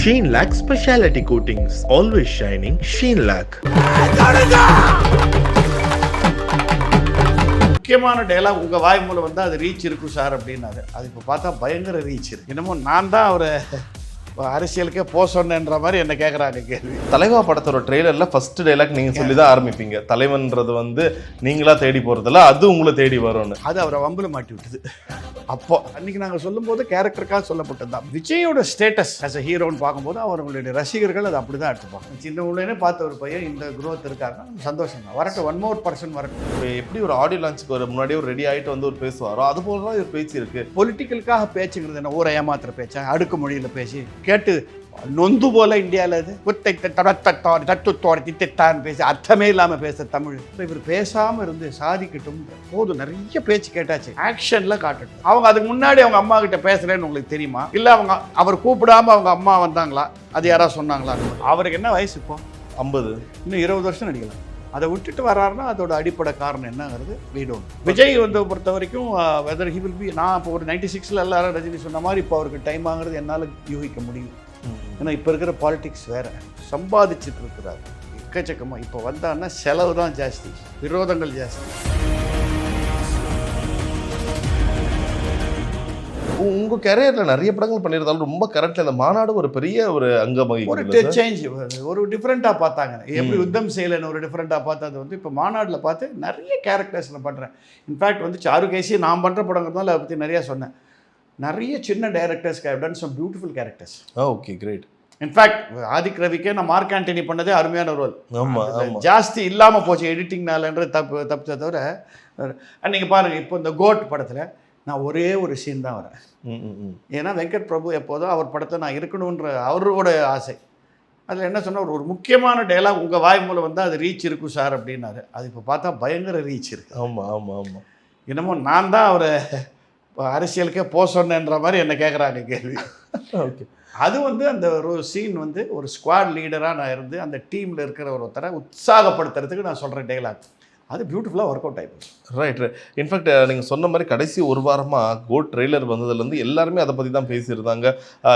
Sheen Lac Specialty Coatings, always shining. Sheen Lac. முக்கியமான dialogue உங்கள் வாய் மூலம் வந்து அது ரீச் இருக்கும் சார் அப்படின்னாரு. அது இப்போ பார்த்தா பயங்கர ரீச் இருக்கு. என்னமோ நான் தான் அவரை அரசியலுக்கே போக சொன்னேன்ற மாதிரி என்ன கேட்குறாங்க கேள்வி. தலைவா படத்தோட ட்ரெய்லரில் ஃபர்ஸ்ட் டைலாக் நீங்கள் சொல்லி தான் ஆரம்பிப்பீங்க. தலைவன்றது வந்து நீங்களா தேடி போகிறதில்ல, அது உங்களை தேடி வரும்னு. அது அவரை வம்பில் மாட்டி விட்டுது. அப்போ அன்றைக்கி நாங்கள் சொல்லும்போது கேரக்டருக்காக சொல்லப்பட்டது தான். விஜயோட ஸ்டேட்டஸ் ஆஸ் அ ஹீரோன்னு பார்க்கும்போது அவர்களுடைய ரசிகர்கள் அது அப்படி தான் எடுத்துப்பாங்க. சின்ன உள்ளே பார்த்த ஒரு பையன் இந்த குரோத் இருக்காருன்னா சந்தோஷம் தான். வரட்டும், ஒன் மோர் பர்சன் வரட்டும். எப்படி ஒரு ஆடியோ லான்ச்சுக்கு ஒரு முன்னாடியே ஒரு ரெடி ஆகிட்டு வந்து ஒரு பேசுவாரோ அது போல தான் ஒரு பேச்சு இருக்குது. பொலிட்டிக்கலுக்காக பேச்சுங்கிறது என்ன ஊரை ஏமாத்துற பேச்சா? அடுக்கு மொழியில் பேசி கேட்டு நொந்து போல இந்தியாவில் அது திட்டான்னு பேசி அர்த்தமே இல்லாமல் பேச தமிழ். இவர் பேசாமல் இருந்து சாதிக்கட்டும் போதும். நிறைய பேச்சு கேட்டாச்சு, ஆக்ஷனில் காட்டட்டும். அவங்க அதுக்கு முன்னாடி அவங்க அம்மா கிட்ட பேசுகிறேன்னு உங்களுக்கு தெரியுமா? இல்லை அவர் கூப்பிடாம அவங்க அம்மா வந்தாங்களா? அது யாராவது சொன்னாங்களா? அவருக்கு என்ன வயசு இப்போ? 50. இன்னும் 20 வருஷம் நடிக்கலாம். அதை விட்டுட்டு வர்றாருன்னா அதோட அடிப்படை காரணம் என்னங்கிறது வீடோம். விஜய் வந்து பொறுத்த வரைக்கும் வெதர் ஹி வில் பி, நான் இப்போ ஒரு 96 எல்லாரும் ரஜினி சொன்ன மாதிரி இப்போ அவருக்கு டைம் ஆகுறது என்னால் யூகிக்க முடியும். ஏன்னா இப்போ இருக்கிற பாலிடிக்ஸ் வேறு. சம்பாதிச்சுட்டு இருக்கிறாரு எக்கச்சக்கமாக. இப்போ வந்தான்னா செலவு தான் ஜாஸ்தி, விரோதங்கள் ஜாஸ்தி. உங்கள் கேரியரில் நிறைய படங்கள் பண்ணியிருந்தாலும் ரொம்ப கரெக்டாக இந்த மாநாடு ஒரு பெரிய ஒரு அங்கமாக ஒரு சேஞ்ச், ஒரு டிஃப்ரெண்ட்டாக பார்த்தாங்க. எப்படி யுத்தம் செய்யலைன்னு ஒரு டிஃப்ரெண்ட்டாக பார்த்தது வந்து இப்போ மாநாட்டில் பார்த்து நிறைய கேரக்டர்ஸில் பண்ணுறேன். இன்ஃபேக்ட் வந்து சாருகேசி நான் பண்ணுற படங்கிறதுனால அதை பற்றி நிறையா சொன்னேன். நிறைய சின்ன டைரக்டர்ஸ்க்கு I done some beautiful characters. Okay, great. In fact Adhik ரவிக்கே நான் மார்க் ஆண்டனி பண்ணதே அருமையான ரோல். ஆமாம், ஜாஸ்தி இல்லாமல் போச்சு எடிட்டிங்னாலன்றது தப்பு தவிர. நீங்கள் பாருங்கள், இப்போ இந்த கோட் படத்தில் நான் ஒரே ஒரு சீன் தான் வரேன். ஏன்னா வெங்கட் பிரபு எப்போதும் அவர் படத்தை நான் இருக்கணுன்ற அவரோட ஆசை. அதில் என்ன சொன்னால் ஒரு முக்கியமான டயலாக் உங்கள் வாய் மூலம் வந்து அது ரீச் இருக்கும் சார் அப்படின்னாரு. அது இப்போ பார்த்தா பயங்கர ரீச் இருக்குது. ஆமாம் ஆமாம் ஆமாம். என்னமோ நான் தான் அவரை அரசியலுக்கே போக சொன்னேன்ற மாதிரி என்ன கேட்குறாங்க கேள்வி. ஓகே. அது வந்து அந்த ஒரு சீன் வந்து ஒரு ஸ்குவாட் லீடராக நான் இருந்து அந்த டீமில் இருக்கிற ஒருத்தரை உற்சாகப்படுத்துறதுக்கு நான் சொல்கிறேன் டைலாக். அது பியூட்டிஃபுல்லாக ஒர்க் அவுட் ஆகிடுச்சு. ரைட். இன்ஃபேக்ட் நீங்கள் சொன்ன மாதிரி கடைசி ஒரு வாரமாக கோட் ட்ரெய்லர் வந்ததுலேருந்து எல்லாருமே அதை பற்றி தான் பேசியிருந்தாங்க.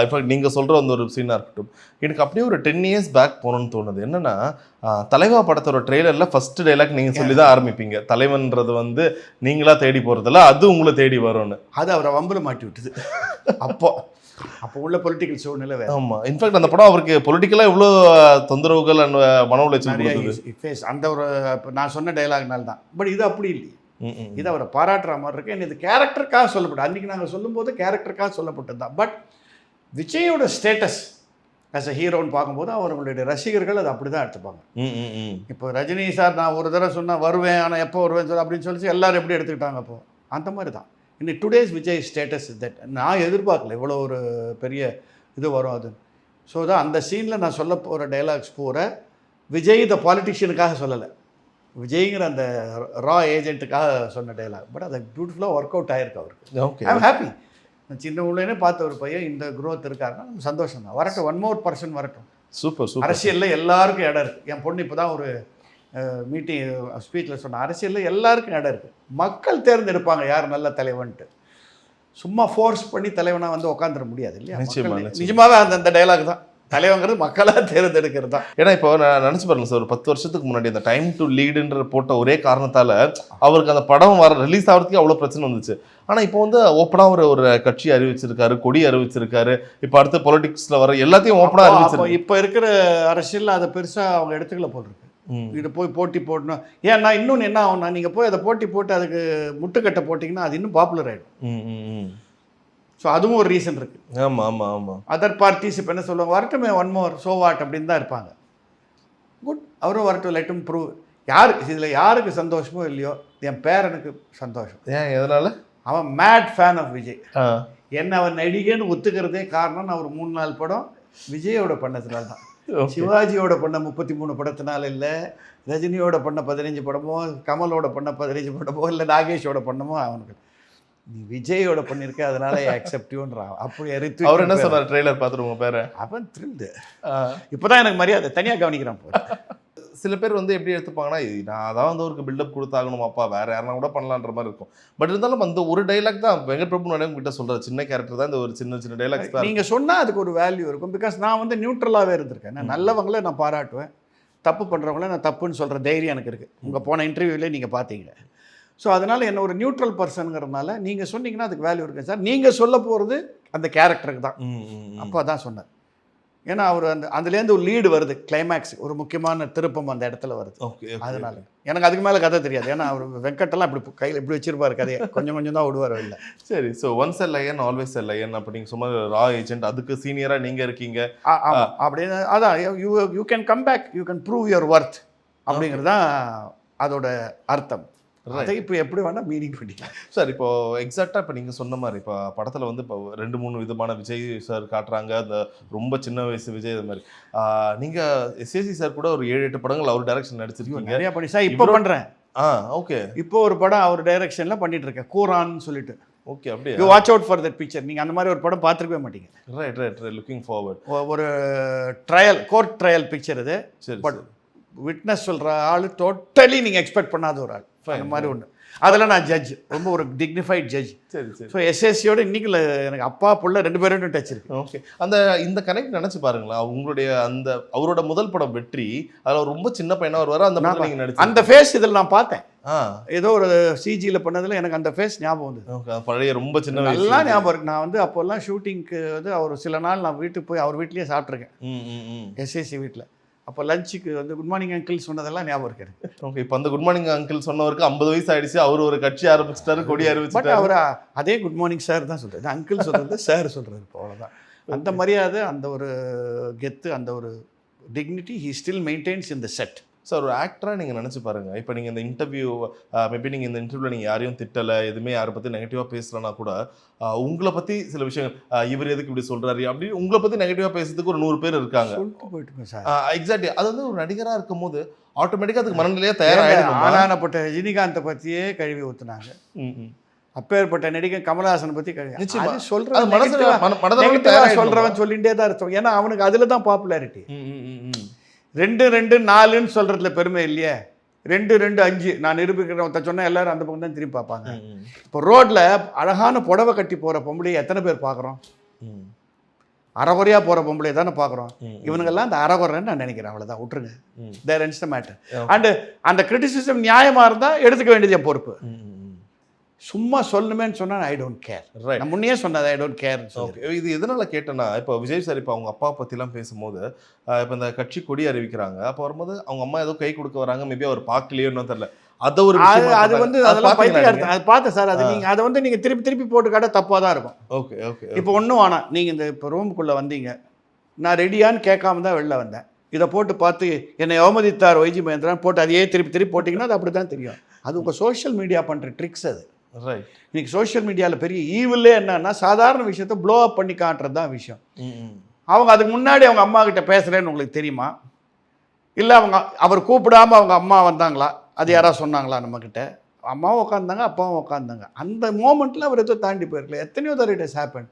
இன்ஃபேக்ட் நீங்கள் சொல்கிற அந்த ஒரு சீனாக இருக்கட்டும், எனக்கு அப்படியே ஒரு 10 years பேக் போகணுன்னு தோணுது. என்னென்னா தலைவா படத்தோட ட்ரெய்லரில் ஃபஸ்ட்டு டைலாக் நீங்கள் சொல்லி தான் ஆரம்பிப்பீங்க. தலைவன்றது வந்து நீங்களா தேடி போகிறதில்ல, அது உங்களை தேடி வரும்னு. அது அவரை வம்பில் மாட்டி விட்டுது. அப்போ உள்ள பொலிட்டிக்கல் சூழ்நிலை வேறு. ஆமாம். இன்ஃபேக்ட் அந்த படம் அவருக்கு பொலிட்டிக்கலாக இவ்வளோ தொந்தரவுகள் அண்ட் மன உளைச்சல் ஃபேஸ் அந்த ஒரு நான் சொன்ன டைலாக்னால தான். பட் இது அப்படி இல்லையே. இது அவரை பாராட்டுற மாதிரி இருக்கு. இது கேரக்டருக்காக சொல்லப்பட்டது. அன்றைக்கி நாங்கள் சொல்லும்போது கேரக்டருக்காக சொல்லப்பட்டது தான். பட் விஜயோட ஸ்டேட்டஸ் ஆஸ் அ ஹீரோன்னு பார்க்கும்போது அவர்களுடைய ரசிகர்கள் அது அப்படி தான் எடுத்துப்பாங்க. இப்போ ரஜினி சார் நான் ஒரு தடவை சொன்னால் வருவேன், ஆனால் எப்போ வருவேன் சொல்ல அப்படின்னு சொல்லி எல்லோரும் எப்படி எடுத்துக்கிட்டாங்க. அப்போது அந்த மாதிரி தான் இன்னைக்கு டுடேஸ் விஜய் ஸ்டேட்டஸ் தட் நான் எதிர்பார்க்கல இவ்வளோ ஒரு பெரிய இது வரும் அது. ஸோ தான் அந்த சீனில் நான் சொல்ல போகிற டைலாக்ஸ் பூரா விஜய் த பாலிட்டிஷியனுக்காக சொல்லலை, விஜய்ங்கிற அந்த ரா ஏஜென்ட்டுக்காக சொன்ன டைலாக். பட் அது பியூட்டிஃபுல்லாக ஒர்க் அவுட் ஆகிருக்கு அவருக்கு. Okay, I am happy. சின்ன உள்ளே பார்த்த ஒரு பையன் இந்த குரோத் இருக்காருன்னா சந்தோஷம் தான். வரட்டும், ஒன் மோர் பர்சன் வரட்டும். Super super. அரசியலில் எல்லாருக்கும் இடம் இருக்குது. என் பொண்ணு இப்போ தான் ஒரு மீட்டிங் ஸ்பீச்சில் சொன்ன அரசியலில் எல்லாருக்கும் இடம் இருக்குது. மக்கள் தேர்ந்தெடுப்பாங்க யார் நல்ல தலைவன்ட்டு. சும்மா ஃபோர்ஸ் பண்ணி தலைவனாக வந்து உட்காந்துட முடியாது இல்லையா? நிஜமாவே அந்த டைலாக் தான். தலைவங்கிறது மக்களாக தேர்ந்தெடுக்கிறது தான். ஏன்னா இப்போ நான் நினச்சி பாருங்க சார், ஒரு 10 வருஷத்துக்கு முன்னாடி அந்த டைம் டு லீடுன்ற போட்ட ஒரே காரணத்தால் அவருக்கு அந்த படம் ரிலீஸ் ஆகிறதுக்கு அவ்வளோ பிரச்சனை வந்துச்சு. ஆனால் இப்போ வந்து ஓப்பனாக ஒரு கட்சி அறிவிச்சிருக்காரு, கொடி அறிவிச்சிருக்காரு. இப்போ அடுத்த பொலிட்டிக்ஸில் வர எல்லாத்தையும் ஓப்பனாக அறிவிச்சிருக்காரு. இப்போ இருக்கிற அரசியல் அதை பெருசாக அவங்க எடுத்துக்கல போல் இருக்கு. இது போய் போட்டி போடணும். ஏன்னா இன்னொன்று என்ன ஆகும்னா, நீங்கள் போய் அதை போட்டி போட்டு அதுக்கு முட்டுக்கட்டை போட்டிங்கன்னா அது இன்னும் பாப்புலர் ஆகிடும். ஸோ அதுவும் ஒரு ரீசன் இருக்குது. ஆமாம் ஆமாம் ஆமாம். அதர் பார்ட்டிஸ் இப்போ என்ன சொல்லுவாங்க, வரட்டுமே ஒன் மோர் ஸோ வாட் அப்படின்னு தான் இருப்பாங்க. குட், அவரும் வரட்டும், லெட்டும் ப்ரூவ். இதில் யாருக்கு சந்தோஷமோ இல்லையோ, என் பேரனுக்கு சந்தோஷம். ஏன் எதனால்? அவன் மேட் ஃபேன் ஆஃப் விஜய். என்ன அவன் நடிகன்னு ஒத்துக்கிறதே காரணம் நான் ஒரு 3-4 படம் விஜயோட பண்ணதுனால தான். சிவாஜியோட பண்ண 33 படத்தினால இல்லை, ரஜினியோட பண்ண 15 படமோ, கமலோட பண்ண 15 படமோ, இல்லை நாகேஷோட பண்ணமோ அவனுக்கு நீ விஜயோட பண்ணியிருக்க அதனால அக்செப்டிவ்ன்றான். அப்படி அவர் என்ன சொன்னார் ட்ரெய்லர் பார்த்துட்டு உங்கள் பேரை? அவன் த்ரில்டு. இப்போ தான் எனக்கு மரியாதை தனியாக கவனிக்கிறான். சில பேர் வந்து எப்படி எடுத்துப்பாங்கன்னா நான் அதான் வந்து ஒரு பில்டப் கொடுத்தாகணுமாப்பா வேற யாருனா கூட பண்ணலான்ற மாதிரி இருக்கும். பட் இருந்தாலும் அந்த ஒரு டைலாக் தான் வெங்கட் பிரபு நானே உங்ககிட்ட சொல்றாரு, சின்ன கேரக்டர் தான், இந்த ஒரு சின்ன சின்ன டைலாக்ஸ் தான். நீங்கள் சொன்னால் அதுக்கு ஒரு வேல்யூ இருக்கும். பிகாஸ் நான் வந்து நியூட்ரலாகவே இருந்திருக்கேன். நான் நல்லவங்கள நான் பாராட்டுவேன், தப்பு பண்ணுறவங்கள நான் தப்புன்னு சொல்கிற தைரியம் எனக்கு இருக்குது. உங்கள் போன இன்டர்வியூலேயே நீங்கள் பார்த்தீங்க. ஸோ அதனால் என்ன ஒரு நியூட்ரல் பர்சனுங்கிறதுனால நீங்கள் சொன்னீங்கன்னா அதுக்கு வேல்யூ இருக்குது சார். நீங்கள் சொல்ல போகிறது அந்த கேரக்டருக்கு தான். அப்போ தான் சொன்னார். ஏன்னா அவர் அதுலேருந்து ஒரு லீடு வருது, கிளைமேக்ஸ் ஒரு முக்கியமான திருப்பம் அந்த இடத்துல வருது. அதனால எனக்கு அதுக்கு மேலே கதை தெரியாது. ஏன்னா அவர் வெங்கட்டெல்லாம் இப்படி கையில் இப்படி வச்சிருப்பார் கதையை, கொஞ்சம் கொஞ்சம் தான் விடுவார் இல்லை. சரி. So once a line always a line அப்படிங்க சும்மா ரா ஏஜென்ட், அதுக்கு சீனியராக நீங்கள் இருக்கீங்க அப்படின்னு. அதான் you can come back, you can prove your worth அப்படிங்கிறது தான் அதோட அர்த்தம். அதை இப்போ எப்படி வேணால் மீனிங் பண்ணிக்கலாம் சார். இப்போ எக்ஸாக்டாக இப்போ நீங்கள் சொன்ன மாதிரி இப்போ படத்தில் வந்து இப்போ 2-3 விதமான விஜய் சார் காட்டுறாங்க, அந்த ரொம்ப சின்ன வயசு விஜய் இது மாதிரி. நீங்கள் எஸ்ஏசி சார் கூட ஒரு 7-8 படங்கள் அவர் டைரக்ஷன் நடிச்சிருக்கீங்க. நிறையா பண்ணி சார் இப்போ பண்ணுறேன். ஓகே. இப்போ ஒரு படம் அவர் டைரக்ஷனில் பண்ணிட்டு இருக்கேன், கூரான்னு சொல்லிட்டு. ஓகே, அப்படியே. You watch out for that picture. நீங்கள் அந்த மாதிரி ஒரு படம் பார்த்துருக்கவே மாட்டீங்க. ரைட். Looking forward. ஒரு கோர்ட் ட்ரையல் பிக்சர் இது. சரி. பட் விட்னஸ் சொல்கிற ஆள் டோட்டலி நீங்கள் எக்ஸ்பெக்ட் பண்ணாத ஒரு ஆள். அந்த மாதிரி ஒன்று. அதில் நான் ஜட்ஜ், ரொம்ப ஒரு டிக்னிஃபைட் ஜட்ஜ். சரி. ஸோ எஸ்எஸ்சியோட இன்னைக்கு எனக்கு அப்பா புள்ள 2 பேரும் டச் இருக்கு. ஓகே. இந்த கனெக்ட் நினச்சி பாருங்களா, உங்களுடைய அந்த அவரோட முதல் படம் வெற்றி, அதில் ரொம்ப சின்ன பையனாக வருவார். அந்த படம் நீங்கள் நடிச்சு அந்த ஃபேஸ் இதில் நான் பார்த்தேன். ஏதோ ஒரு சிஜியில் பண்ணதில் எனக்கு அந்த ஃபேஸ் ஞாபகம் வந்தது. பழைய ரொம்ப சின்ன நல்லா ஞாபகம் இருக்கு. நான் வந்து அப்போல்லாம் ஷூட்டிங்க்கு வந்து அவர் சில நாள் நான் வீட்டுக்கு போய் அவர் வீட்லேயே சாப்பிட்ருக்கேன், எஸ்எஸ்சி வீட்டில். அப்போ லஞ்சுக்கு வந்து குட் மார்னிங் அங்கிள் சொன்னதெல்லாம் ஞாபகம் இருக்கு. ஓகே. இப்போ அந்த குட் மார்னிங் அங்கிள் சொன்னவருக்கு 50 வயசு ஆயிடுச்சு, அவர் ஒரு கட்சி ஆரம்பிச்சிட்டாரு, கொடி ஆரம்பிச்சிட்டாரு. அவர் அதே குட் மார்னிங் சார் தான் சொல்றாரு, அங்கிள் சொல்றது சார் சொல்றாரு. அவ்வளோதான். அந்த மரியாதை, அந்த ஒரு கெத்து, அந்த ஒரு dignity he still maintenance in the set. Sir, ஒரு ஆக்டராக நீங்கள் நினச்சி பாருங்கள். இப்போ நீங்கள் இந்த இன்டர்வியூ மேபி நீங்கள் இந்த இன்டர்வியூவில் நீங்கள் யாரையும் திட்டலை, எதுவுமே யாரை பற்றி நெகட்டிவாக பேசலைன்னா கூட உங்களை பற்றி சில விஷயங்கள் இவர் எதுக்கு இப்படி சொல்கிறாரு அப்படின்னு உங்களை பற்றி நெகட்டிவாக பேசுறதுக்கு ஒரு 100 பேர் இருக்காங்க. எக்ஸாக்ட்லி. அது வந்து ஒரு நடிகராக இருக்கும் போது ஆட்டோமேட்டிக்காக அதுக்கு மனநிலையாக தயாராகிடும். ஆனானப்பட்ட ரஜினிகாந்தை பற்றியே கழுவி ஊற்றுனாங்க. அப்பேற்பட்ட நடிகை கமலஹாசனை பற்றி சொல்றவன் சொல்லிகிட்டே தான் இருக்கும். ஏன்னா அவனுக்கு அதில் தான் பாப்புலாரிட்டி. 2-2-4ன்னு சொல்கிறதுல பெருமை இல்லையே. 2-2-5 நான் நிரூபிக்கிறேன் சொன்னால் எல்லாரும் அந்த பக்கம் தான் திரும்பி பார்ப்பாங்க. இப்போ ரோட்டில் அழகான புடவை கட்டி போகிற பொம்பளையை எத்தனை பேர் பார்க்குறோம்? அறகுறையாக போகிற பொம்பளையை தானே பார்க்குறோம். இவனுங்கெல்லாம் அந்த அறகுறைன்னு நான் நினைக்கிறேன். அவ்வளோதான், விட்டுருங்க. தேர் எண்ட்ஸ் த மேட்டர். அண்டு அந்த கிரிட்டிசிசம் நியாயமாக இருந்தால் எடுத்துக்க வேண்டியது என் பொறுப்பு. சும்மா சொல்லணுமேன்னு சொன்னால் ஐ டோன்ட் கேர். ரைட். நான் முன்னே சொன்னது ஐ டோன்ட் கேர். ஓகே. இது எதனால் கேட்டேன்னா, இப்போ விஜய் சார் இப்போ அவங்க அப்பா பற்றிலாம் பேசும்போது இப்போ இந்த கட்சி கொடி அறிவிக்கிறாங்க, அப்போ வரும்போது அவங்க அம்மா ஏதோ கை கொடுக்க வராங்க, மேபி அவர் பார்க்கலையோன்னு தெரியல. அது ஒரு அது வந்து அதெல்லாம் அது பார்த்தேன் சார். அது நீங்கள் அதை வந்து நீங்கள் திருப்பி போட்டு காட்ட தப்பாக தான் இருக்கும். ஓகே. இப்போ ஒன்றும் வேணாம். நீங்கள் இந்த இப்போ ரூமுக்குள்ளே வந்தீங்க, நான் ரெடியான்னு கேட்காம தான் வெளில வந்தேன். இதை போட்டு பார்த்து என்னை அவமதித்தார் ஒய்ஜி மகேந்திரன் போட்டு அதையே திருப்பி போட்டிங்கன்னா அது அப்படி தான் தெரியும். அது உங்கள் சோஷியல் மீடியா பண்ணுற ட்ரிக்ஸ் அது. ரைட். இன்னைக்கு சோஷியல் மீடியாவில் பெரிய ஈவிலே என்னன்னா, சாதாரண விஷயத்த ப்ளோ அப் பண்ணி காட்டுறது தான் விஷயம். அவங்க அதுக்கு முன்னாடி அவங்க அம்மா கிட்ட பேசுகிறேன்னு உங்களுக்கு தெரியுமா? இல்லை அவர் கூப்பிடாமல் அவங்க அம்மா வந்தாங்களா? அது யாராவது சொன்னாங்களா நம்மக்கிட்ட? அம்மாவும் உட்காந்தாங்க, அப்பாவும் உட்காந்தாங்க. அந்த மோமெண்ட்டில் அவர் எதோ தாண்டி போயிருக்கல. எத்தனையோ தடவை இட் ஹஸ் ஹேப்பன்.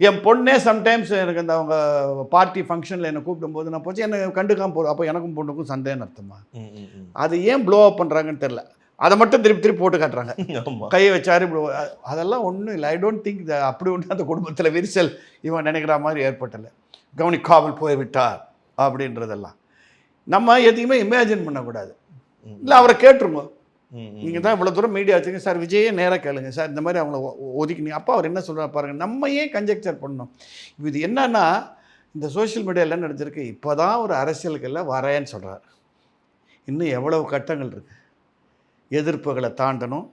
என் பொண்ணே சம்டைம்ஸ் எனக்கு அந்த அவங்க பார்ட்டி ஃபங்க்ஷனில் என்னை கூப்பிடும்போது நான் போச்சு என்னை கண்டுக்காமல் போகிறோம். அப்போ எனக்கும் பொண்ணுக்கும் சந்தேகம் அர்த்தமா? அது ஏன் ப்ளோ அப் பண்ணுறாங்கன்னு தெரில. அதை மட்டும் திருப்பி போட்டு காட்டுறாங்க. கையை வச்சாரு இப்படி. அதெல்லாம் ஒன்றும் இல்லை. ஐ டோன்ட் திங்க் அப்படி ஒன்று அந்த குடும்பத்தில் விரிசல் இவன் நினைக்கிற மாதிரி ஏற்பட்டலை. கவனிக்காமல் போய்விட்டார் அப்படின்றதெல்லாம் நம்ம எதையுமே இமேஜின் பண்ணக்கூடாது. இல்லை அவரை கேட்டுருங்க. நீங்கள் தான் இவ்வளோ தூரம் மீடியா வச்சுங்க சார், விஜயே நேராக கேளுங்க சார், இந்த மாதிரி அவங்கள ஒதுக்கினீங்க. அப்பா அவர் என்ன சொல்கிறார் பாருங்கள். நம்ம ஏன் கன்ஜெக்சர் பண்ணணும்? இது என்னன்னா, இந்த சோஷியல் மீடியாவில் என்ன நடந்திருக்கு, இப்போ தான் ஒரு அரசியலுக்கெல்லாம் வரேன்னு சொல்கிறார். இன்னும் எவ்வளவு கட்டங்கள் இருக்குது. எதிர்ப்புகளை தாண்டணும்,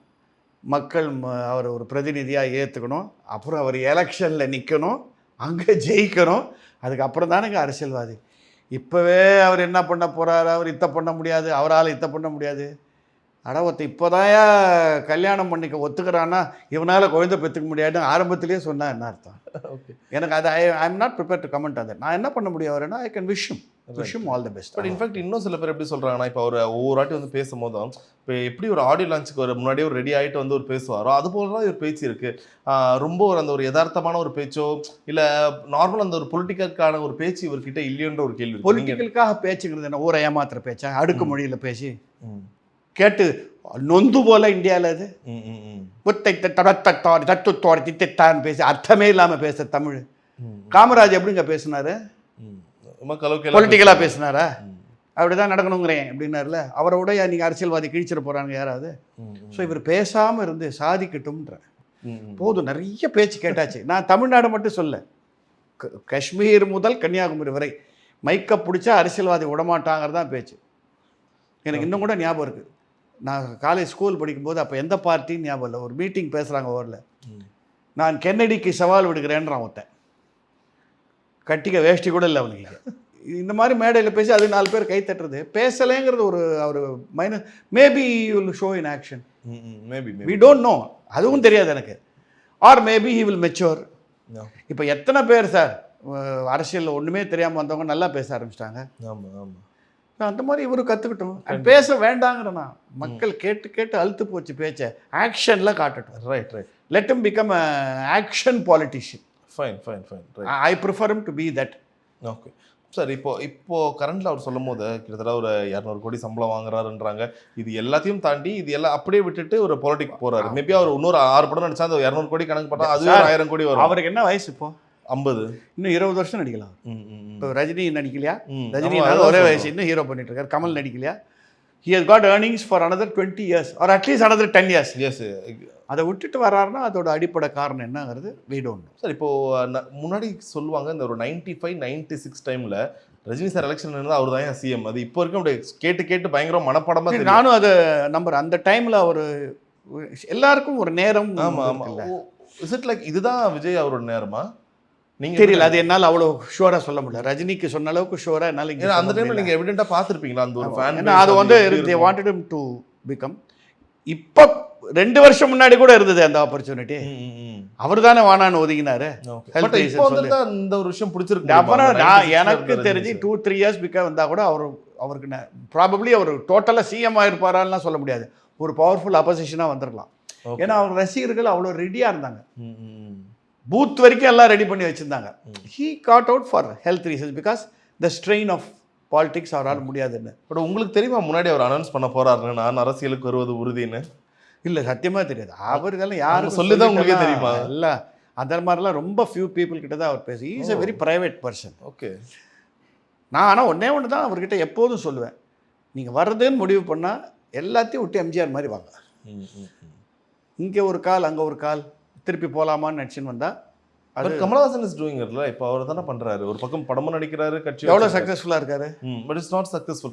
மக்கள் அவர் ஒரு பிரதிநிதியாக ஏற்றுக்கணும், அப்புறம் அவர் எலெக்ஷனில் நிற்கணும், அங்கே ஜெயிக்கணும். அதுக்கப்புறம் தானேங்க அரசியல்வாதி. இப்போவே அவர் என்ன பண்ண போகிறாரு, அவர் இத்தை பண்ண முடியாது, அவரால் இத்தை பண்ண முடியாது. ஒருத்த இப்போதாயா கல்யாணம் பண்ணிக்க ஒத்துக்கிறான்னா இவனால் குழந்தை பெற்றுக்க முடியாதுன்னு ஆரம்பத்திலேயே சொன்னால் என்ன அர்த்தம்? ஓகே. எனக்கு அது I am not prepare to comment. அதை நான் என்ன பண்ண முடியும்? அவர்னா I can wish him. Wish him all the best. But in fact இன்னும் சில பேர் எப்படி சொல்றாங்கன்னா, இப்போ அவர் ஒவ்வொரு வாட்டி வந்து பேசும்போதும் இப்போ எப்படி ஒரு ஆடியோ லான்ச்சுக்கு ஒரு முன்னாடியே ஒரு ரெடி ஆகிட்டு வந்து ஒரு பேசுவாரோ அது போல தான் ஒரு பேச்சு இருக்கு. ரொம்ப ஒரு அந்த ஒரு யதார்த்தமான ஒரு பேச்சோ இல்லை நார்மல் அந்த ஒரு பொலிட்டிக்கலுக்கான ஒரு பேச்சு இவர்கிட்ட இல்லையோன்ற ஒரு கேள்வி. பொலிட்டிக்கலுக்காக பேச்சுங்கிறது என்ன ஊரை ஏமாத்துற பேச்சா? அடுக்கு மொழியில் பேசி கேட்டு நொந்து போல இந்தியாவில் அது தத்துத்தோட திட்டான்னு பேசி அர்த்தமே இல்லாமல் பேசுற தமிழ். காமராஜ் எப்படிங்க பேசினாரு? பொலிட்டிக்கலாக பேசினாரா? அப்படிதான் நடக்கணுங்கிறேன் அப்படின்னாருல. அவரோட நீங்கள் அரசியல்வாதி கிழிச்சிட போறாங்க யாராவது? ஸோ இவர் பேசாமல் இருந்து சாதிக்கட்டும்ன்ற போதும். நிறைய பேச்சு கேட்டாச்சு. நான் தமிழ்நாடு மட்டும் சொல்ல, காஷ்மீர் முதல் கன்னியாகுமரி வரை மைக்க பிடிச்சா அரசியல்வாதி விடமாட்டாங்கிறதான் பேச்சு. எனக்கு இன்னும் கூட ஞாபகம் இருக்குது. நான் காலேஜ் ஸ்கூல் படிக்கும்போது அப்போ எந்த பார்ட்டின்னு ஞாபகம் இல்லை. ஒரு மீட்டிங் பேசுகிறாங்க ஊரில். நான் கென்னடிக்கு சவால் விடுகிறேன்றான் ஒருத்தன். கட்டிக்க வேஷ்டி கூட இல்லை அவனுக்கு. இந்த மாதிரி மேடையில் பேசி அது 4 பேர் கை தட்டுறது பேசலைங்கிறது ஒரு அவர் minus. Maybe you will show in action, we don't know. அதுவும் தெரியாது எனக்கு. Or maybe he will mature. இப்போ எத்தனை பேர் சார் அரசியலில் ஒன்றுமே தெரியாமல் வந்தவங்க நல்லா பேச ஆரம்பிச்சிட்டாங்க. ஆமாம் ஆமாம். அந்த மாதிரி இவரு கற்றுக்கிட்டோம். பேச வேண்டாங்கிறனா மக்கள் கேட்டு கேட்டு அழுத்து போச்சு பேச்சை. ஆக்ஷனில் காட்டட்டும். Right right. Let him become action politician. Fine fine fine. I prefer him to be that. Okay sir. இப்போ கரண்ட்ல அவர் சொல்லும் போது கிட்டத்தட்ட ஒரு 200 கோடி சம்பளம் வாங்குறாருன்றாங்க. இது எல்லாத்தையும் தாண்டி இது எல்லாம் அப்படியே விட்டுட்டு ஒரு பொலிட்டிக் போறாரு. மேபி அவர் இன்னொரு 6 படம் நடிச்சா அந்த 200 கோடி கணக்கு பார்த்தா அது 1000 கோடி வரும். அவருக்கு என்ன வயசு இப்போ? 50. இன்னும் 20 வருஷம் நடிக்கலாம். இப்போ ரஜினி நடிக்கலையா? ரஜினி ஒரே வயசு இன்னும் ஹீரோ பண்ணிட்டு இருக்காரு. Kamal நடிக்கலையா? he has got earnings for another 20 years or at least another 10 years. S. அதை விட்டுட்டு வராருன்னா அதோட அடிப்படை காரணம் என்னங்கிறது we don't know. சார் இப்போ முன்னாடி சொல்லுவாங்க இந்த ஒரு 95 96 டைம்ல ரஜினி சார் எலெக்ஷன் இருந்தால் அவர் தான் சிஎம். அது இப்போ வரைக்கும் அப்படியே கேட்டு கேட்டு பயங்கர மனப்படமா தெரியும். நானும் அதை நம்புறேன். அந்த டைம்ல ஒரு எல்லாருக்கும் ஒரு நேரம். ஆமா ஆமா. இஸ் இட் லைக் இதுதான் விஜய் அவரோட நேரமா? நீங்க தெரியல, அது என்னால் அவ்வளோ ஷுவரா சொல்ல முடியல. ரஜினிக்கு சொன்ன அளவுக்கு ஷுவரா என்னால். அந்த டைம்ல நீங்க எவிடென்ட்டா பார்த்துருப்பீங்களா அந்த ஒரு ஃபேன்? அது வந்து they wanted him to become. இப்போ 2 வருஷம் முன்னாடி கூட இருந்தது அந்த ஆப்பர்ச்சுனிட்டி. அவர் தானே வானான்னு ஒதுங்கினாரு. பட் இப்போ வந்து இந்த ஒரு விஷயம் பிடிச்சிருக்கு. அப்புறம் எனக்கு தெரிஞ்சு 2-3 இயர்ஸ் பிக்க வந்தா கூட அவருக்கு ப்ராபப்ளி அவர் டோட்டலாக சிஎம் ஆயிருப்பாரான்னு சொல்ல முடியாது. ஒரு பவர்ஃபுல் அப்போசிஷனாக வந்துருக்கலாம். ஏன்னா அவர் ரசிகர்கள் அவ்வளோ ரெடியாக இருந்தாங்க. பூத் வரைக்கும் எல்லாம் ரெடி பண்ணி வச்சுருந்தாங்க. He got out for health reasons because the strain of politics அவரால் முடியாதுன்னு. பட் உங்களுக்கு தெரியுமா முன்னாடி அவர் அனௌன்ஸ் பண்ண போறாருன்னு, நான் அரசியலுக்கு வருவது உறுதின்னு? இல்லை, சத்தியமாக தெரியாது. அவருக்கெல்லாம் யாரும் சொல்லி தான் உங்களுக்கே தெரியுமா? இல்லை, அந்த மாதிரிலாம் ரொம்ப ஃபியூ பீப்புள் கிட்ட தான் அவர் பேசு. Is a very private person. Okay. நான் ஆனால் ஒன்று தான் அவர்கிட்ட எப்போதும் சொல்லுவேன், நீங்கள் வர்றதுன்னு முடிவு பண்ணால் எல்லாத்தையும் விட்டு எம்ஜிஆர் மாதிரி வாங்க. இங்கே ஒரு கால் அங்கே ஒரு கால் திருப்பி போகலாமான்னு நினச்சின்னு வந்தால் அது கமலஹாசன் இஸ் டூயிங் இட். இப்போ அவர் தானே பண்ணுறாரு. ஒரு பக்கம் படமும் நடிக்கிறாரு, கட்சி எவ்வளோ சக்ஸஸ்ஃபுல்லாக இருக்காரு. But it's not successful.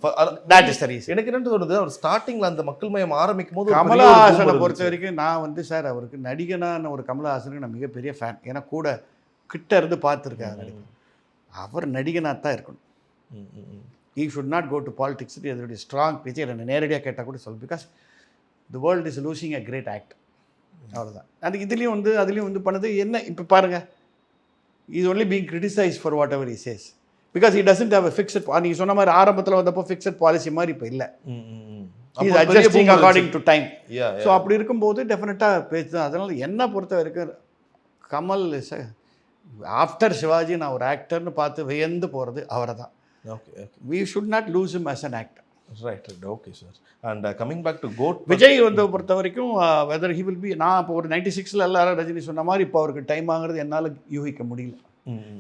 That is the reason. எனக்கு என்ன தோணுது, அவர் ஸ்டார்டிங்கில் அந்த மக்கள் மயம் ஆரம்பிக்கும் போது கமலஹாசனை பொறுத்த வரைக்கும் நான் வந்து சார் அவருக்கு நடிகனான ஒரு கமலஹாசனுக்கு நான் மிகப்பெரிய ஃபேன். ஏன்னா கூட கிட்ட இருந்து பார்த்துருக்காங்க. அவர் நடிகனாக தான் இருக்கணும். He should not go to politics. அதோடைய ஸ்ட்ராங் பிக்சர் என்ன நேரடியாக கேட்டால் கூட சொல்லு. Because the world is losing a great act. அவ்வளோதான். அது இதுலேயும் வந்து அதுலேயும் வந்து பண்ணது என்ன இப்போ பாருங்கள், is only being criticise for what ever he says because he doesn't have a fixed. நீங்கள் சொன்ன மாதிரி ஆரம்பத்தில் வந்தப்போ ஃபிக்ஸட் பாலிசி மாதிரி இப்போ இல்லை. Is adjusting according to time. So அப்படி இருக்கும்போது டெஃபினட்டாக பேசு. அதனால் என்ன பொறுத்த வரைக்கும் கமல் இஸ் ஆஃப்டர் சிவாஜி நான் ஒரு ஆக்டர்னு பார்த்து வியந்து போகிறது அவரை தான். Okay. We should not lose him as an actor. Right. Okay sir. And coming back to GOAT, Vijay வந்து பொறுத்த வரைக்கும் வெதர் ஹி வில் பி, நான் இப்போ ஒரு 96ல் எல்லாரும் ரஜினி சொன்ன மாதிரி இப்போ அவருக்கு டைம் ஆகுறது என்னால் யூகிக்க முடியல.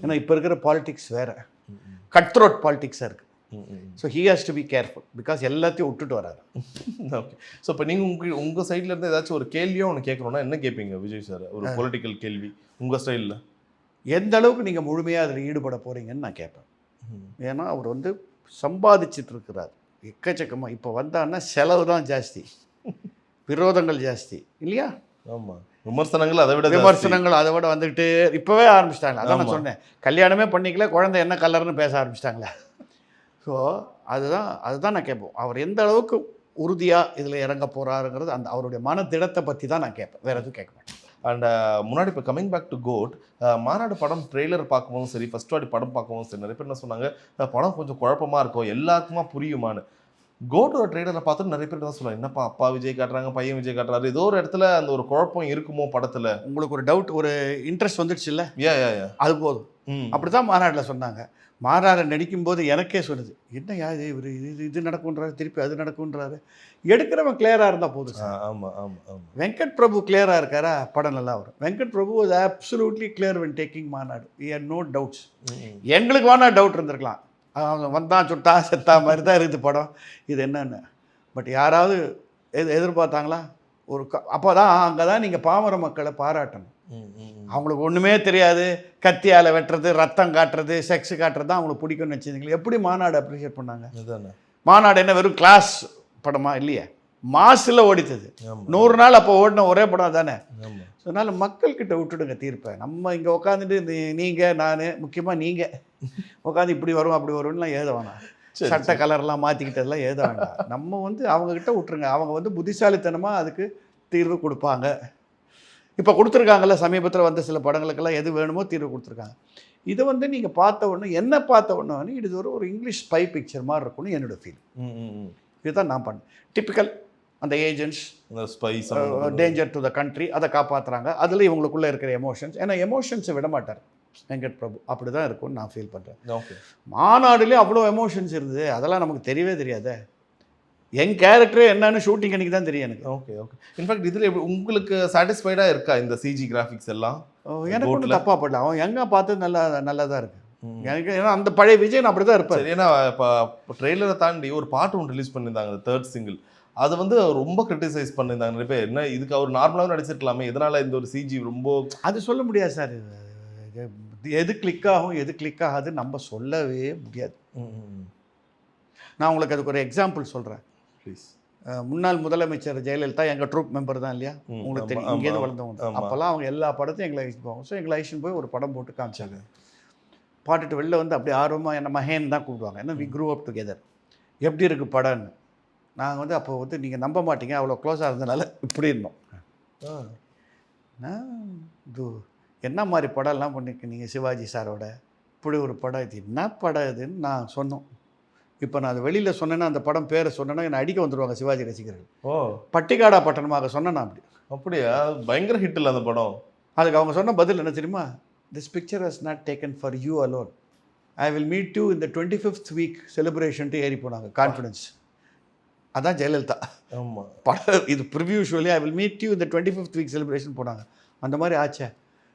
ஏன்னா இப்போ இருக்கிற பாலிடிக்ஸ் வேறு, கட் த்ரோட் பாலிடிக்ஸாக இருக்குது. So he has to be careful because எல்லாத்தையும் விட்டுட்டு வராரு. ஓகே. ஸோ இப்போ நீங்கள் உங்கள் சைட்ல இருந்து ஏதாச்சும் ஒரு கேள்வியோ ஒன்று கேட்கணும்னா என்ன கேட்பீங்க விஜய் சார்? ஒரு பொலிட்டிக்கல் கேள்வி உங்கள் ஸ்டைலில் எந்த அளவுக்கு நீங்கள் முழுமையாக அதில் ஈடுபட போகிறீங்கன்னு நான் கேட்பேன். ஏன்னா அவர் வந்து சம்பாதிச்சிட்டு இருக்கிறார் எக்கச்சக்கமாக. இப்போ வந்தான்னா செலவு தான் ஜாஸ்தி, விரோதங்கள் ஜாஸ்தி இல்லையா? ஆமாம். விமர்சனங்கள் அதை விட வந்துக்கிட்டு இப்போவே ஆரம்பிச்சிட்டாங்களே. அதான் நான் சொன்னேன், கல்யாணமே பண்ணிக்கல, குழந்தை என்ன கலர்னு பேச ஆரம்பிச்சிட்டாங்களே. ஸோ அதுதான் நான் கேட்போம். அவர் எந்த அளவுக்கு உறுதியாக இதில் இறங்க போகிறாருங்கிறது அந்த அவருடைய மனதிடத்தை பற்றி தான் நான் கேட்பேன். வேறு எதுவும் கேட்க மாட்டேன். அண்ட் முன்னாடி இப்போ கமிங் பேக் டு கோட், மாநாடு படம் ட்ரெய்லர் பார்க்கும்போதும் சரி, ஃபர்ஸ்ட் வாட்டி படம் பார்க்கும்போதும் சரி, நிறைய பேர் என்ன சொன்னாங்க, படம் கொஞ்சம் குழப்பமாக இருக்கும், எல்லாருக்குமா புரியுமான்னு. கோட்டோட ட்ரெய்லரை பார்த்துட்டு நிறைய பேர் தான் சொல்லுவாங்க, என்னப்பா அப்பா விஜய் காட்டுறாங்க, பையன் விஜய் காட்டுறாரு, ஏதோ ஒரு இடத்துல அந்த ஒரு குழப்பம் இருக்குமோ படத்தில். உங்களுக்கு ஒரு டவுட், ஒரு இன்ட்ரெஸ்ட் வந்துடுச்சு இல்லை? ஏ அது போதும். அப்படி தான் மாநாட்டில் சொன்னாங்க. மாநாடு நடிக்கும்போது எனக்கே சொல்லுது, என்னையா இது இவர் இது நடக்குன்றாரு, திருப்பி அது நடக்குன்றாரு. எடுக்கிறவன் கிளியராக இருந்தால் போதும். ஆமாம் ஆமாம் ஆமாம். வெங்கட் பிரபு கிளியராக இருக்காரா, படம் நல்லா வரும். Venkat Prabhu was absolutely clear when taking Maanaadu. we had no doubts. எங்களுக்கு வேணா டவுட் இருந்திருக்கலாம், அவங்க வந்தான் சுட்டா செத்தா மாதிரி தான் இருக்குது படம், இது என்னென்னு. பட் யாராவது எதிர்பார்த்தாங்களா? ஒரு அப்போ தான் அங்கே தான் நீங்கள் பாமர மக்களை பாராட்டணும். அவங்களுக்கு ஒன்றுமே தெரியாது, கத்தியால் வெட்டுறது, ரத்தம் காட்டுறது, செக்ஸ் காட்டுறது தான் அவங்களுக்கு பிடிக்கும்னு வச்சுருந்தீங்களே. எப்படி மாநாடு அப்ரிஷியேட் பண்ணாங்க? மாநாடு என்ன வெறும் கிளாஸ் படமா? இல்லையே, மாசில் ஓடித்தது. 100 நாள் அப்போ ஓடின ஒரே படம் தானே. அதனால் மக்கள்கிட்ட விட்டுடுங்க தீர்ப்பை. நம்ம இங்கே உட்காந்துட்டு நீங்கள் நான் முக்கியமாக நீங்கள் உட்காந்து இப்படி வரும் அப்படி வரும்லாம் எழுத வேணாம், சட்ட கலர்லாம் மாற்றிக்கிட்டதெல்லாம் எழுத வேண்டாம். நம்ம அவங்கக்கிட்ட விட்டுருங்க, அவங்க புத்திசாலித்தனமாக அதுக்கு தீர்வு கொடுப்பாங்க. இப்போ கொடுத்துருக்காங்கல்ல, சமீபத்தில் வந்த சில படங்களுக்கெல்லாம் எது வேணுமோ தீர்வு கொடுத்துருக்காங்க. இதை நீங்கள் பார்த்த உடனே, என்ன பார்த்த உடனே இது ஒரு இங்கிலீஷ் ஸ்பை பிக்சர் மாதிரி இருக்கும்னு என்னோடய ஃபீல். இதுதான் நான் பண்ணேன். டிப்பிக்கல் அந்த agents, spies, danger to the country, அதை காப்பாற்றுறாங்க. அதில் இவங்களுக்குள்ளே இருக்கிற எமோஷன்ஸ், ஏன்னா எமோஷன்ஸை விட மாட்டார் வெங்கட் பிரபு. அப்படி தான் இருக்கும்னு நான் ஃபீல் பண்ணுறேன். மாநாடுலேயே அவ்வளோ எமோஷன்ஸ் இருந்தது, அதெல்லாம் நமக்கு தெரியவே தெரியாதே. என் கேரக்டரே என்னன்னு ஷூட்டிங் அன்றைக்கி தான் தெரியும் எனக்கு. Okay okay. இன்ஃபேக்ட் இதில் உங்களுக்கு சாட்டிஸ்ஃபைடாக இருக்கா இந்த சிஜி கிராஃபிக்ஸ் எல்லாம்? எனக்கு ஒன்றும் தப்பாக படல, அவன் எங்கே பார்த்து நல்லா தான் இருக்குது எனக்கு. ஏன்னா அந்த பழைய விஜய் நான் அப்படி தான் இருப்பேன். ஏன்னா இப்போ ட்ரெய்லரை தாண்டி ஒரு பாட்டு ஒன்று ரிலீஸ் பண்ணியிருந்தாங்க, 3rd சிங்கிள். அது ரொம்ப கிரிட்டிசைஸ் பண்ணியிருந்தாங்க நிறைய பேர். என்ன இதுக்கு அவர் நார்மலாகவும் நடிச்சிருக்கலாமே, எதனால் இந்த ஒரு சிஜி ரொம்ப? அது சொல்ல முடியாது சார். எது கிளிக் ஆகும் எது கிளிக் ஆகாது நம்ம சொல்லவே முடியாது. நான் உங்களுக்கு அதுக்கு ஒரு எக்ஸாம்பிள் சொல்கிறேன். ப்ளீஸ். முன்னாள் முதலமைச்சர் ஜெயலலிதா எங்கள் ட்ரூப் மெம்பர் தான் இல்லையா, உங்களுக்கு தெரியும், இங்கேருந்து வளர்ந்தவங்க. அப்போல்லாம் அவங்க எல்லா படத்தையும் எங்களை அழைச்சிட்டு போவாங்க. ஸோ எங்களை அழைச்சிட்டு போய் ஒரு படம் போட்டு காமிச்சாங்க. பாட்டுட்டு வெளில அப்படியே ஆர்வமாக என்ன மகேன் தான் கூப்பிடுவாங்க. ஏன்னா வி க்ரூ அப் டுகெதர். எப்படி இருக்குது படம்னு. நாங்கள் அப்போ நீங்கள் நம்ப மாட்டீங்க, அவ்வளோ க்ளோஸாக இருந்தனால இப்படி இருந்தோம். இது என்ன மாதிரி படம்லாம் பண்ணியிருக்கீங்க சிவாஜி சாரோட, இப்படி ஒரு படம், இது என்ன படம் இதுன்னு நான் சொன்னோம். இப்போ நான் அது வெளியில் சொன்னேன்னா, அந்த படம் பேரை சொன்னேன்னா என்னை அடிக்க வந்துடுவாங்க சிவாஜி ரசிகர்கள். பட்டிக்காடா பட்டணமாக சொன்னேன் நான். அப்படியா? பயங்கர ஹிட் இல்லை அந்த படம். அதுக்கு அவங்க சொன்ன பதில் என்ன தெரியுமா? This picture was not taken for you alone, I will meet you in the 25th week செலிப்ரேஷன்ட்டு ஏறி போனாங்க. கான்ஃபிடன்ஸ். அதான் ஜெயலலிதா. ஆமாம், படம் இது ப்ரிவ்யூ ஷோலி ஐ வில் மீட் யூ இந்த 25th வீக் செலிப்ரேஷன் போனாங்க. அந்த மாதிரி ஆச்சே.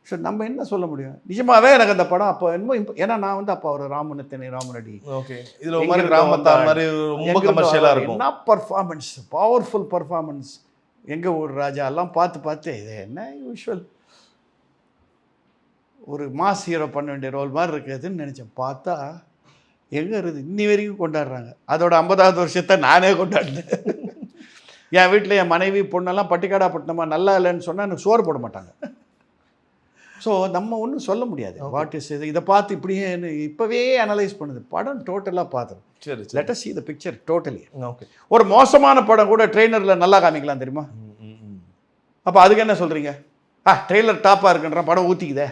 ஸோ நம்ம என்ன சொல்ல முடியும்? நிஜமாவே எனக்கு அந்த படம் அப்போ என்னமோ ஏன்னா நான் அப்போ அவர் ராமனத்தனை ராமனடி, ஓகே, இதில் ஒரு மாதிரி கிராமத்தா மாதிரி ரொம்ப கமர்ஷியலாக இருக்கும். என்ன பர்ஃபார்மன்ஸ், பவர்ஃபுல் பர்ஃபார்மன்ஸ். எங்கள் ஊர் ராஜா எல்லாம் பார்த்து இது என்ன யூஷுவல் ஒரு மாஸ் ஹீரோ பண்ண வேண்டிய ரோல் மாதிரி இருக்குதுன்னு நினச்சேன். பார்த்தா எங்கே இருக்குது, இன்னி வரைக்கும் கொண்டாடுறாங்க. அதோட 50வது வருஷத்தை நானே கொண்டாடினேன். என் வீட்டில் என் மனைவி பொண்ணெல்லாம் பட்டிக்காடா பட்டினமா நல்லா இல்லைன்னு சொன்னால் எனக்கு சோறு போட மாட்டாங்க. ஸோ நம்ம ஒன்றும் சொல்ல முடியாது. வாட் இஸ் இது, இதை பார்த்து இப்படியே இப்போவே அனலைஸ் பண்ணுது. படம் டோட்டலாக பார்த்துரும். சரி, let us see the picture totally. Okay. ஒரு மோசமான படம் கூட ட்ரெய்லரில் நல்லா காமிக்கலாம் தெரியுமா? அப்போ அதுக்கு என்ன சொல்கிறீங்க? ட்ரெய்லர் டாப்பாக இருக்குன்ற படம் ஊற்றிக்குதே.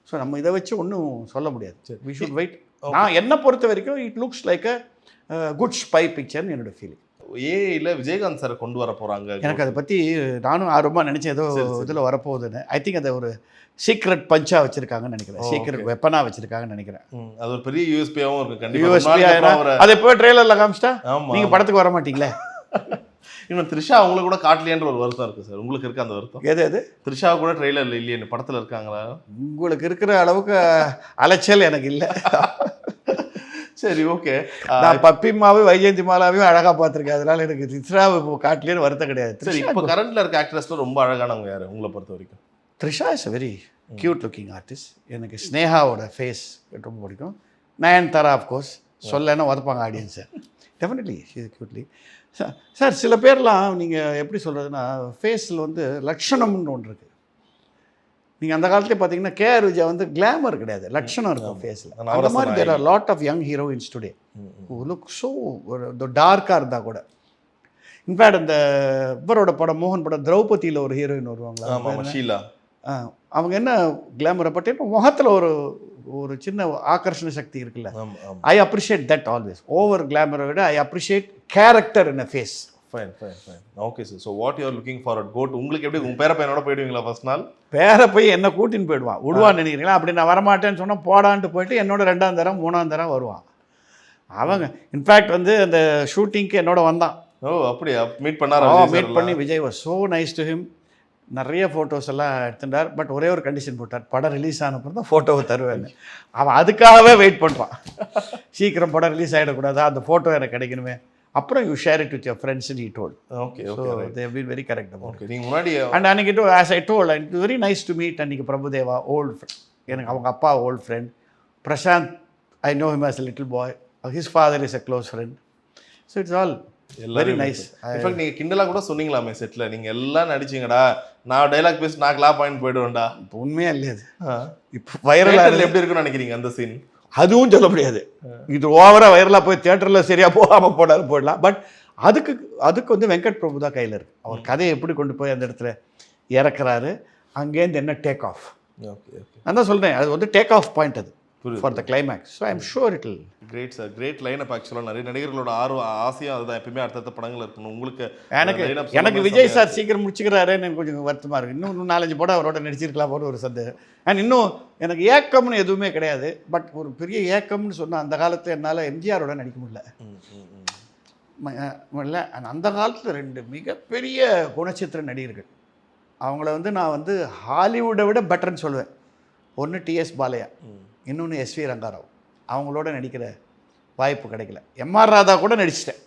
ஸோ நம்ம இதை வச்சு ஒன்றும் சொல்ல முடியாது. we should wait. நான் என்னை பொறுத்த வரைக்கும் it looks like a good spy பிக்சர்னு என்னோட ஃபீலிங். ஏஐல விஜயகாந்த் சார் கொண்டு வர போகிறாங்க. எனக்கு அதை பற்றி நானும் ஆர்வமாக நினச்சேன், ஏதோ இதில் வரப்போகுதுன்னு. ஐ திங்க் அதை ஒரு சீக்ரெட் பஞ்சாக வச்சுருக்காங்கன்னு நினைக்கிறேன், சீக்ரெட் வெப்பனாக வச்சுருக்காங்கன்னு நினைக்கிறேன். அது ஒரு பெரிய யூஎஸ்பியாகவும் இருக்குது. கண்டிப்பாக அதை இப்போ ட்ரெய்லரில் காமிச்சிட்டா நீங்கள் படத்துக்கு வர மாட்டீங்களே. இன்னும் த்ரிஷா அவங்களுக்கு கூட காட்டலையன்ற ஒரு வருத்தம் இருக்குது சார். உங்களுக்கு இருக்க அந்த வருத்தம்? எது த்ரிஷா கூட ட்ரெய்லரில் இல்லையே, படத்தில் இருக்காங்களா? உங்களுக்கு இருக்கிற அளவுக்கு அலைச்சல் எனக்கு இல்லை. சரி, ஓகே. நான் பப்பிமாவும் வைஜெயந்தி மாலாவையும் அழகாக பார்த்துருக்கேன், அதனால எனக்கு த்ரிஷாவை இப்போ காட்டலேன்னு வருத்தம் கிடையாது. சரி, இப்போ கரண்டில் இருக்க ஆக்ட்ரஸில் ரொம்ப அழகானவங்க யார் உங்களை பொறுத்த வரைக்கும்? Trisha is a very cute looking artist. எனக்கு ஸ்னேகாவோட ஃபேஸ் ரொம்ப பிடிக்கும். நயன்தாரா ஆஃப்கோர்ஸ் சொல்லலைன்னா உதப்பாங்க ஆடியன்ஸை. டெஃபினெட்லி இது க்யூட்லி. சார் சில பேர்லாம் நீங்கள் எப்படி சொல்கிறதுனா ஃபேஸில் லட்சணம்னு ஒன்று இருக்குது. நீங்கள் அந்த காலத்துலேயே பார்த்தீங்கன்னா கேஆர் விஜயா கிளாமர் கிடையாது, லட்சணம் இருக்கும் ஃபேஸில். அந்த மாதிரி there are lot of young heroines today who look so டார்க்காக இருந்தால் கூட. இன்ஃபேக்ட் அந்த இவரோட படம் மோகன் படம் திரௌபதியில் ஒரு ஹீரோயின் வருவாங்களா, ஆமாம் ஷீலா. அவங்க என்ன கிளாமரை பற்றி முகத்தில் ஒரு சின்ன ஆகர்ஷண சக்தி இருக்குல்ல. ஆமாம் ஆமாம். I appreciate that always. Over கிளாமரை விட I appreciate character in a face. Fine fine fine. Okay sir. So what you are looking forward GOAT? உங்களுக்கு எப்படி உங்கள் பேர பையனோட போயிடுவீங்களா ஃபர்ஸ்ட் நாள்? பேர போய் என்ன கூட்டின்னு போயிடுவான். விடுவான்னு நினைக்கிறீங்களா? அப்படி நான் வரமாட்டேன்னு சொன்னால் போடான்ட்டு போயிட்டு என்னோட 2ஆம் தரம் 3ஆம் தரம் வருவான். அவங்க இன்ஃபேக்ட் வந்து அந்த ஷூட்டிங்க்கு என்னோட வந்தான். ஓ அப்படியா? மீட் பண்ணாரா? மீட் பண்ணி Vijay was so nice to him. நிறைய ஃபோட்டோஸ் எல்லாம் எடுத்துட்டார். பட் ஒரே ஒரு கண்டிஷன் போட்டார், படம் ரிலீஸ் ஆனப்பறம் தான் ஃபோட்டோவை தருவேன். அவன் அதுக்காகவே வெயிட் பண்ணுறான். சீக்கிரம் படம் ரிலீஸ் ஆகிடக்கூடாதா, அந்த ஃபோட்டோ எனக்கு கிடைக்கணுமே. அப்புறம் you share it with your friends E told. Okay so they have been very correct. Okay. நீங்கள் முன்னாடி அண்ட் அன்றைக்கி do as I told it very nice to meet. அன்றைக்கி பிரபுதேவா ஓல்டு ஃப்ரெண்ட், எனக்கு அவங்க அப்பா old friend. Prashanth I know him as a little boy. His father is a close friend. So it's all very nice. In fact நீங்கள் கிண்டலாக கூட சொன்னீங்களாமே settle, நீங்கள் எல்லாம் நடிச்சிங்கடா, நான் டைலாக் பேசி நான் கிளாப் பாயிண்ட் போயிடுவேன்டா. இப்போ உண்மையாக இல்லையா அது? இப்போ வைரலாக எப்படி இருக்குன்னு நினைக்கிறீங்க அந்த சீன்? அதுவும் சொல்ல முடியாது. இது ஓவராக வைரலாக போய் தியேட்டரில் சரியாக போகாமல் போடலாம். பட் அதுக்கு வந்து வெங்கட் பிரபு தான் கையில் இருக்குது. அவர் கதையை எப்படி கொண்டு போய் அந்த இடத்துல இறக்குறாரு, அங்கேருந்து என்ன டேக் ஆஃப். Okay okay. நான் தான் சொல்கிறேன், அது வந்து டேக் ஆஃப் பாயிண்ட் அது for the climax. So I am sure it will. Great sir. Great line up. ஆக்சுவலாக நிறைய நடிகர்களோட ஆசையும் அதுதான், எப்பயுமே அடுத்தடுத்த படங்கள் இருக்கணும். உங்களுக்கு எனக்கு விஜய் சார் சீக்கிரம் முடிச்சுக்கிறாருன்னு எனக்கு கொஞ்சம் வருத்தமாக இருக்குது. இன்னும் 4-5 படம் அவரோட நடிச்சிருக்கலாம் போது ஒரு சந்தேகம். அண்ட் இன்னும் எனக்கு ஏக்கம்னு எதுவுமே கிடையாது. பட் ஒரு பெரிய ஏக்கம்னு சொன்னால் அந்த காலத்தில் என்னால் எம்ஜிஆரோட நடிக்க முடியல. அந்த காலத்தில் 2 மிகப்பெரிய குணச்சித்திர நடிகர்கள், அவங்கள வந்து நான் வந்து ஹாலிவுட்டை விட பெட்டர்ன்னு சொல்லுவேன். ஒன்று டிஎஸ் பாலையா, இன்னொன்று எஸ்வி ரங்காராவ். அவங்களோட நடிக்கிற வாய்ப்பு கிடைக்கல. எம்ஆர் ராதா கூட நடிச்சிட்டேன்.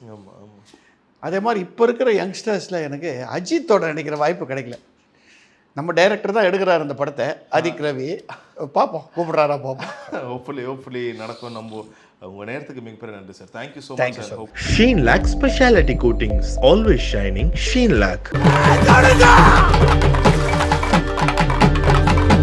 அதே மாதிரி இப்போ இருக்கிற யங்ஸ்டர்ஸில் எனக்கு அஜித்தோட நடிக்கிற வாய்ப்பு கிடைக்கல. நம்ம டைரக்டர் தான் எடுக்கிறார் அந்த படத்தை, அதிக் ரவி. பார்ப்போம், கூப்பிட்றாரா பார்ப்போம். ஹோப்ஃபுல்லி நடக்கும். நம்ம உங்கள் நேரத்துக்கு மிகப்பெரிய நன்றி sir. Thank you so Thank much you, sir. Sheen Lac Specialty Coatings, always shining. Sheen Lac.